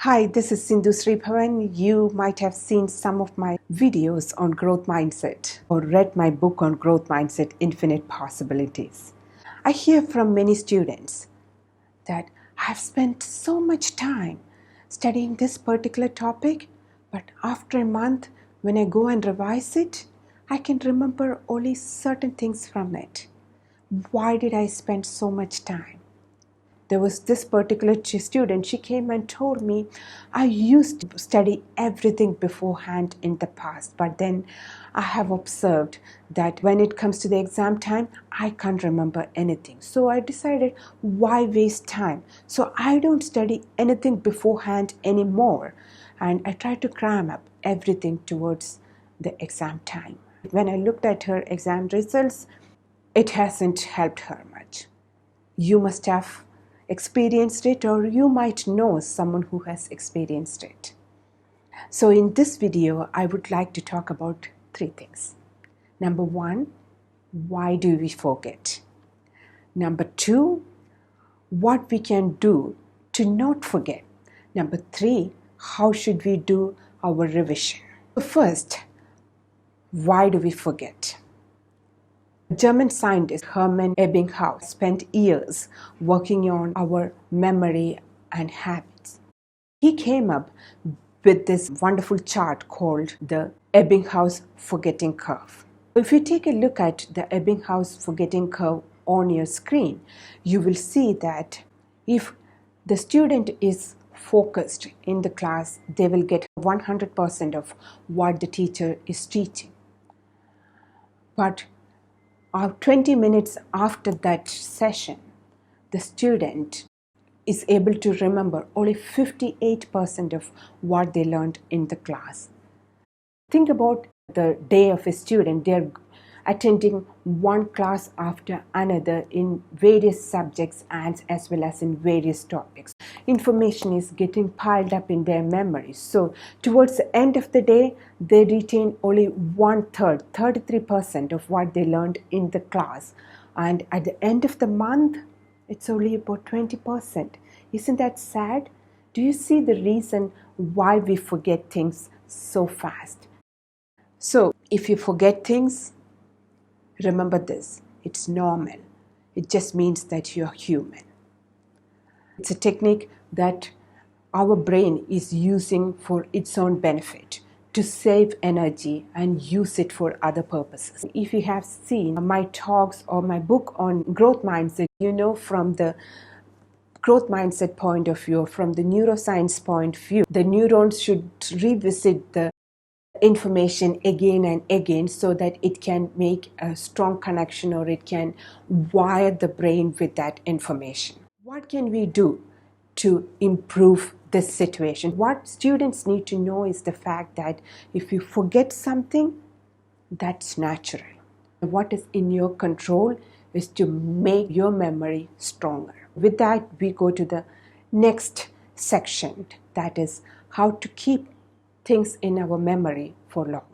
Hi, this is Sindu Sreebhavan. You might have seen some of my videos on growth mindset or read my book on growth mindset, Infinite Possibilities. I hear from many students that I've spent so much time studying this particular topic, but after a month, when I go and revise it, I can remember only certain things from it. Why did I spend so much time? There was this particular student, she came and told me, I used to study everything beforehand in the past, but then I have observed that when it comes to the exam time, I can't remember anything. So I decided, why waste time? So I don't study anything beforehand anymore. And I try to cram up everything towards the exam time. When I looked at her exam results, it hasn't helped her much. You must have experienced it, or you might know someone who has experienced it. So in this video, I would like to talk about three things. Number one, why do we forget? Number two, what we can do to not forget. Number three, how should we do our revision? So first, why do we forget? German scientist Hermann Ebbinghaus spent years working on our memory and habits. He came up with this wonderful chart called the Ebbinghaus forgetting curve. If you take a look at the Ebbinghaus forgetting curve on your screen, you will see that if the student is focused in the class, they will get 100% of what the teacher is teaching. But 20 minutes after that session, the student is able to remember only 58% of what they learned in the class. Think about the day of a student. They're attending one class after another in various subjects and as well as in various topics. Information is getting piled up in their memories. So towards the end of the day, they retain only 1/3, 33% of what they learned in the class. And at the end of the month, it's only about 20%. Isn't that sad? Do you see the reason why we forget things so fast? So if you forget things, remember this, it's normal. It just means that you're human. It's a technique that our brain is using for its own benefit to save energy and use it for other purposes. If you have seen my talks or my book on growth mindset, you know from the growth mindset point of view, from the neuroscience point of view, the neurons should revisit the information again and again so that it can make a strong connection, or it can wire the brain with that information. What can we do to improve this situation? What students need to know is the fact that if you forget something, that's natural. What is in your control is to make your memory stronger. With that, we go to the next section, that is how to keep things in our memory for long.